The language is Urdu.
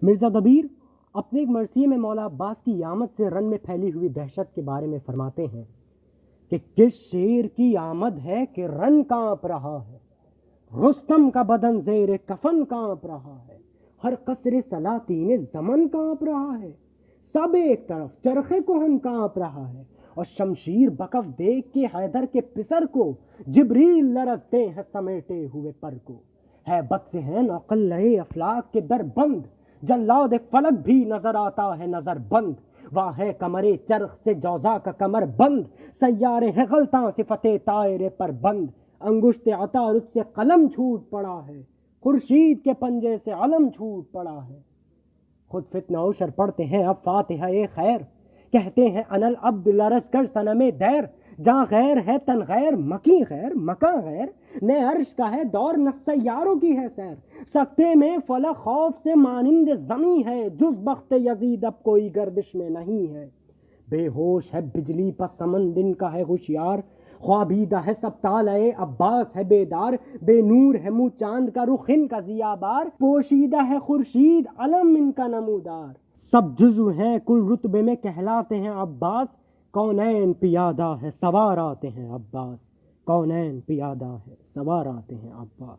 مرزا دبیر اپنے ایک مرثیے میں مولا عباس کی آمد سے رن میں پھیلی ہوئی دہشت کے بارے میں فرماتے ہیں کہ کس شیر کی آمد ہے کہ رن کانپ رہا ہے، رستم کا بدن زیر کفن کانپ رہا ہے، ہر قصر سلاطین زمن کانپ رہا ہے، سب ایک طرف چرخے کوہن کانپ رہا ہے، اور شمشیر بکف دیکھ کے حیدر کے پسر کو جبریل لرزتے ہیں سمیٹے ہوئے پر کو، ہے بد سے ہیں نوقلئے افلاک کے در بند، جلاد فلک بھی نظر آتا ہے نظر بند، واہ ہے کمر چرخ سے جوزا کا کمر بند، سیارے ہیں غلطاں صفت طائر پر بند، انگشت عطارد سے قلم چھوٹ پڑا ہے، خورشید کے پنجے سے علم چھوٹ پڑا ہے، خود فتنہ عشر پڑھتے ہیں اب فاتحہ خیر، کہتے ہیں انل عبد لرز کر صنم دیر، جہاں غیر ہے تن غیر مکی غیر مکاں غیر، نئے عرش کا ہے دور نہ سیاروں کی ہے سیر، سکتے میں فلک خوف سے مانند زمیں ہے، جز بخت یزید اب کوئی گردش میں نہیں ہے، بے ہوش ہے بجلی پس سمن دن کا ہے ہوشیار، خوابیدہ ہے سب طالع عباس ہے بیدار، بے نور ہے منہ چاند کا رخ ان کا ضیا بار، پوشیدہ ہے خورشید علم ان کا نمودار، سب جزو ہیں کل رتبے میں کہلاتے ہیں عباس، کونین پیادہ ہے سوار آتے ہیں عباس، کونین پیادہ ہے سوار آتے ہیں عباس۔